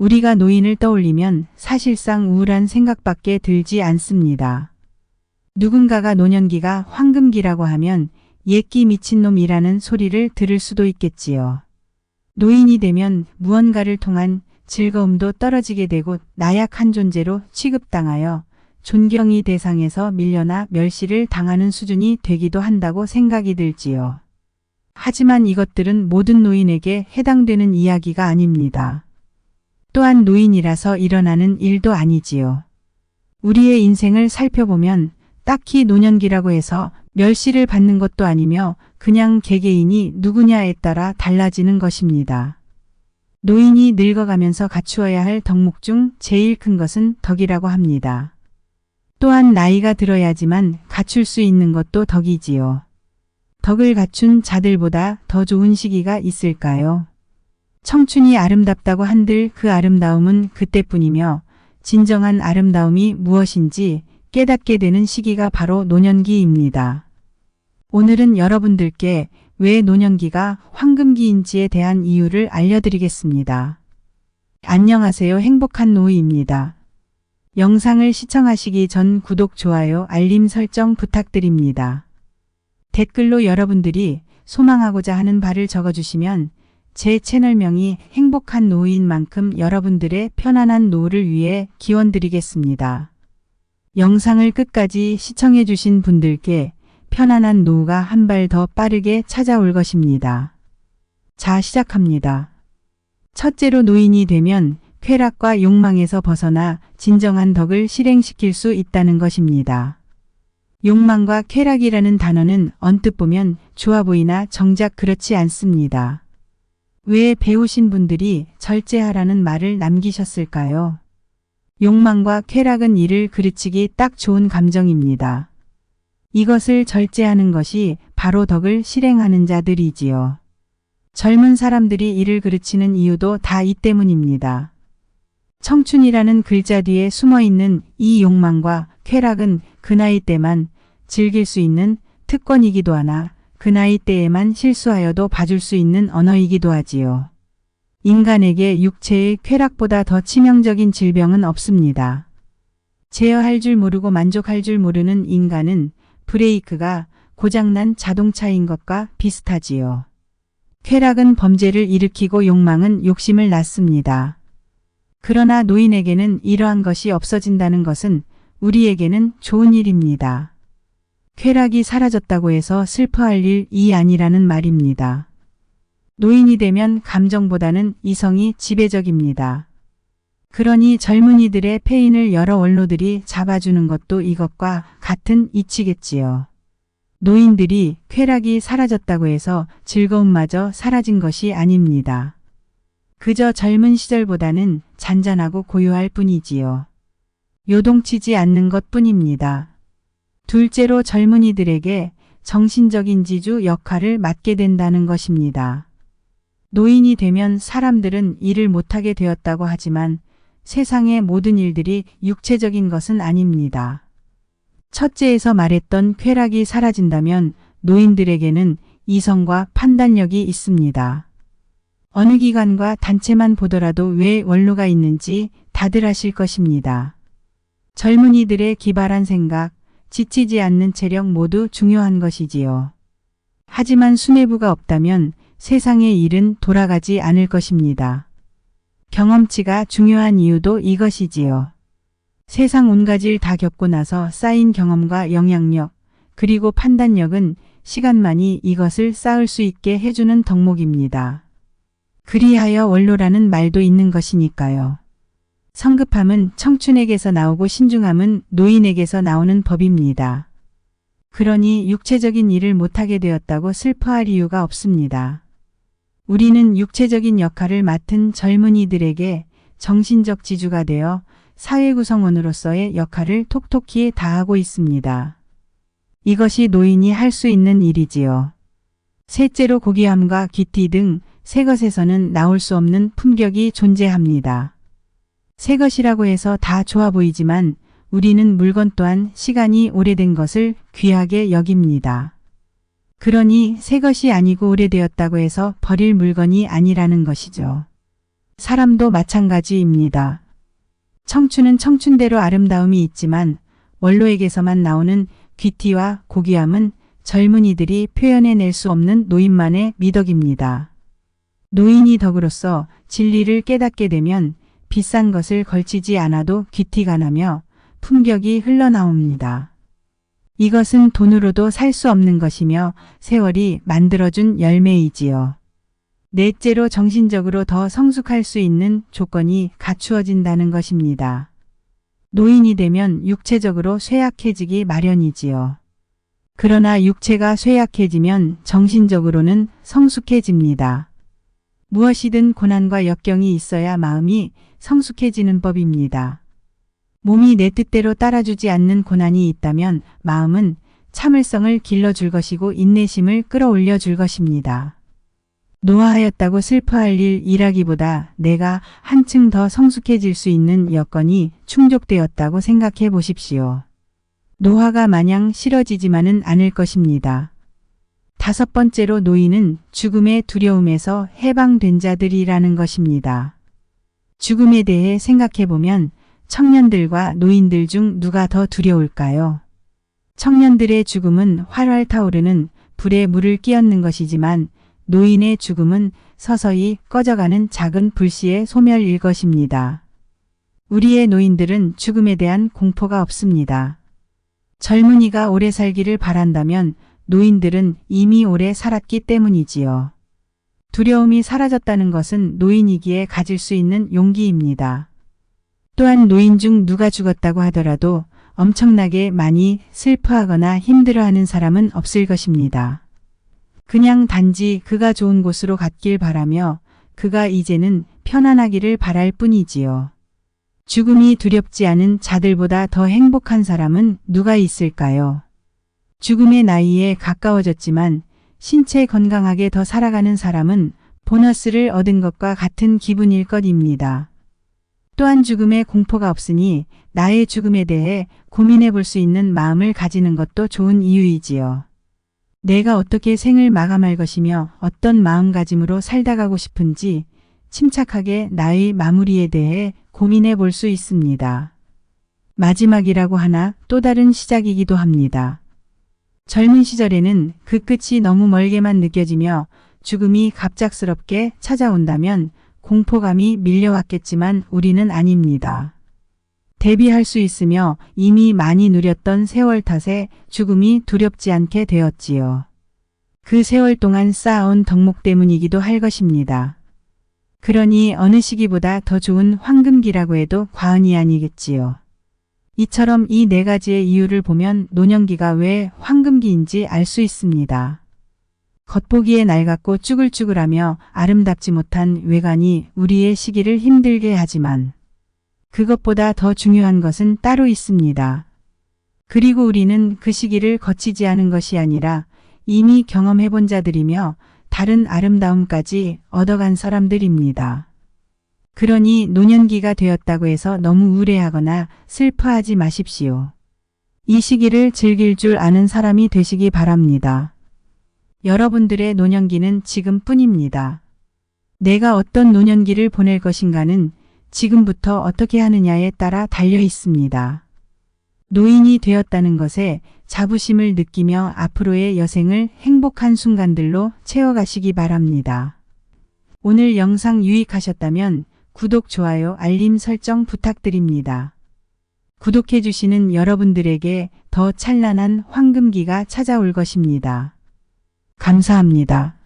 우리가 노인을 떠올리면 사실상 우울한 생각밖에 들지 않습니다. 누군가가 노년기가 황금기라고 하면 옛기 미친놈이라는 소리를 들을 수도 있겠지요. 노인이 되면 무언가를 통한 즐거움도 떨어지게 되고 나약한 존재로 취급당하여 존경의 대상에서 밀려나 멸시를 당하는 수준이 되기도 한다고 생각이 들지요. 하지만 이것들은 모든 노인에게 해당되는 이야기가 아닙니다. 또한 노인이라서 일어나는 일도 아니지요. 우리의 인생을 살펴보면 딱히 노년기라고 해서 멸시를 받는 것도 아니며 그냥 개개인이 누구냐에 따라 달라지는 것입니다. 노인이 늙어가면서 갖추어야 할 덕목 중 제일 큰 것은 덕이라고 합니다. 또한 나이가 들어야지만 갖출 수 있는 것도 덕이지요. 덕을 갖춘 자들보다 더 좋은 시기가 있을까요? 청춘이 아름답다고 한들 그 아름다움은 그때뿐이며 진정한 아름다움이 무엇인지 깨닫게 되는 시기가 바로 노년기입니다. 오늘은 여러분들께 왜 노년기가 황금기인지에 대한 이유를 알려드리겠습니다. 안녕하세요. 행복한 노이입니다. 영상을 시청하시기 전 구독, 좋아요, 알림 설정 부탁드립니다. 댓글로 여러분들이 소망하고자 하는 바를 적어주시면 제 채널명이 행복한 노후인 만큼 여러분들의 편안한 노후를 위해 기원드리겠습니다. 영상을 끝까지 시청해 주신 분들께 편안한 노후가 한 발 더 빠르게 찾아올 것입니다. 자, 시작합니다. 첫째로 노인이 되면 쾌락과 욕망에서 벗어나 진정한 덕을 실행시킬 수 있다는 것입니다. 욕망과 쾌락이라는 단어는 언뜻 보면 좋아 보이나 정작 그렇지 않습니다. 왜 배우신 분들이 절제하라는 말을 남기셨을까요? 욕망과 쾌락은 이를 그르치기 딱 좋은 감정입니다. 이것을 절제하는 것이 바로 덕을 실행하는 자들이지요. 젊은 사람들이 이를 그르치는 이유도 다 이 때문입니다. 청춘이라는 글자 뒤에 숨어있는 이 욕망과 쾌락은 그 나이 때만 즐길 수 있는 특권이기도 하나 그 나이 때에만 실수하여도 봐줄 수 있는 언어이기도 하지요. 인간에게 육체의 쾌락보다 더 치명적인 질병은 없습니다. 제어할 줄 모르고 만족할 줄 모르는 인간은 브레이크가 고장난 자동차인 것과 비슷하지요. 쾌락은 범죄를 일으키고 욕망은 욕심을 낳습니다. 그러나 노인에게는 이러한 것이 없어진다는 것은 우리에게는 좋은 일입니다. 쾌락이 사라졌다고 해서 슬퍼할 일이 아니라는 말입니다. 노인이 되면 감정보다는 이성이 지배적입니다. 그러니 젊은이들의 페인을 여러 원로들이 잡아주는 것도 이것과 같은 이치겠지요. 노인들이 쾌락이 사라졌다고 해서 즐거움마저 사라진 것이 아닙니다. 그저 젊은 시절보다는 잔잔하고 고요할 뿐이지요. 요동치지 않는 것뿐입니다. 둘째로 젊은이들에게 정신적인 지주 역할을 맡게 된다는 것입니다. 노인이 되면 사람들은 일을 못하게 되었다고 하지만 세상의 모든 일들이 육체적인 것은 아닙니다. 첫째에서 말했던 쾌락이 사라진다면 노인들에게는 이성과 판단력이 있습니다. 어느 기관과 단체만 보더라도 왜 원로가 있는지 다들 아실 것입니다. 젊은이들의 기발한 생각, 지치지 않는 체력 모두 중요한 것이지요. 하지만 수뇌부가 없다면 세상의 일은 돌아가지 않을 것입니다. 경험치가 중요한 이유도 이것이지요. 세상 온가지를 다 겪고 나서 쌓인 경험과 영향력, 그리고 판단력은 시간만이 이것을 쌓을 수 있게 해주는 덕목입니다. 그리하여 원로라는 말도 있는 것이니까요. 성급함은 청춘에게서 나오고 신중함은 노인에게서 나오는 법입니다. 그러니 육체적인 일을 못하게 되었다고 슬퍼할 이유가 없습니다. 우리는 육체적인 역할을 맡은 젊은이들에게 정신적 지주가 되어 사회 구성원으로서의 역할을 톡톡히 다하고 있습니다. 이것이 노인이 할 수 있는 일이지요. 셋째로 고귀함과 귀티 등 새 것에서는 나올 수 없는 품격이 존재합니다. 새 것이라고 해서 다 좋아 보이지만 우리는 물건 또한 시간이 오래된 것을 귀하게 여깁니다. 그러니 새 것이 아니고 오래되었다고 해서 버릴 물건이 아니라는 것이죠. 사람도 마찬가지입니다. 청춘은 청춘대로 아름다움이 있지만 원로에게서만 나오는 귀티와 고귀함은 젊은이들이 표현해낼 수 없는 노인만의 미덕입니다. 노인이 덕으로서 진리를 깨닫게 되면 비싼 것을 걸치지 않아도 귀티가 나며 품격이 흘러나옵니다. 이것은 돈으로도 살 수 없는 것이며 세월이 만들어준 열매이지요. 넷째로 정신적으로 더 성숙할 수 있는 조건이 갖추어진다는 것입니다. 노인이 되면 육체적으로 쇠약해지기 마련이지요. 그러나 육체가 쇠약해지면 정신적으로는 성숙해집니다. 무엇이든 고난과 역경이 있어야 마음이 성숙해지는 법입니다. 몸이 내 뜻대로 따라주지 않는 고난이 있다면 마음은 참을성을 길러줄 것이고 인내심을 끌어올려 줄 것입니다. 노화하였다고 슬퍼할 일이라기보다 내가 한층 더 성숙해질 수 있는 여건이 충족되었다고 생각해 보십시오. 노화가 마냥 싫어지지만은 않을 것입니다. 다섯 번째로 노인은 죽음의 두려움에서 해방된 자들이라는 것입니다. 죽음에 대해 생각해 보면 청년들과 노인들 중 누가 더 두려울까요? 청년들의 죽음은 활활 타오르는 불에 물을 끼얹는 것이지만 노인의 죽음은 서서히 꺼져가는 작은 불씨의 소멸일 것입니다. 우리의 노인들은 죽음에 대한 공포가 없습니다. 젊은이가 오래 살기를 바란다면 노인들은 이미 오래 살았기 때문이지요. 두려움이 사라졌다는 것은 노인이기에 가질 수 있는 용기입니다. 또한 노인 중 누가 죽었다고 하더라도 엄청나게 많이 슬퍼하거나 힘들어하는 사람은 없을 것입니다. 그냥 단지 그가 좋은 곳으로 갔길 바라며 그가 이제는 편안하기를 바랄 뿐이지요. 죽음이 두렵지 않은 자들보다 더 행복한 사람은 누가 있을까요? 죽음의 나이에 가까워졌지만 신체 건강하게 더 살아가는 사람은 보너스를 얻은 것과 같은 기분일 것입니다. 또한 죽음의 공포가 없으니 나의 죽음에 대해 고민해 볼 수 있는 마음을 가지는 것도 좋은 이유이지요. 내가 어떻게 생을 마감할 것이며 어떤 마음가짐으로 살다 가고 싶은지 침착하게 나의 마무리에 대해 고민해 볼 수 있습니다. 마지막이라고 하나 또 다른 시작이기도 합니다. 젊은 시절에는 그 끝이 너무 멀게만 느껴지며 죽음이 갑작스럽게 찾아온다면 공포감이 밀려왔겠지만 우리는 아닙니다. 대비할 수 있으며 이미 많이 누렸던 세월 탓에 죽음이 두렵지 않게 되었지요. 그 세월 동안 쌓아온 덕목 때문이기도 할 것입니다. 그러니 어느 시기보다 더 좋은 황금기라고 해도 과언이 아니겠지요. 이처럼 이 네 가지의 이유를 보면 노년기가 왜 황금기인지 알 수 있습니다. 겉보기에 낡았고 쭈글쭈글하며 아름답지 못한 외관이 우리의 시기를 힘들게 하지만 그것보다 더 중요한 것은 따로 있습니다. 그리고 우리는 그 시기를 거치지 않은 것이 아니라 이미 경험해본 자들이며 다른 아름다움까지 얻어간 사람들입니다. 그러니 노년기가 되었다고 해서 너무 우울해하거나 슬퍼하지 마십시오. 이 시기를 즐길 줄 아는 사람이 되시기 바랍니다. 여러분들의 노년기는 지금뿐입니다. 내가 어떤 노년기를 보낼 것인가는 지금부터 어떻게 하느냐에 따라 달려 있습니다. 노인이 되었다는 것에 자부심을 느끼며 앞으로의 여생을 행복한 순간들로 채워가시기 바랍니다. 오늘 영상 유익하셨다면 구독, 좋아요, 알림 설정 부탁드립니다. 구독해주시는 여러분들에게 더 찬란한 황금기가 찾아올 것입니다. 감사합니다.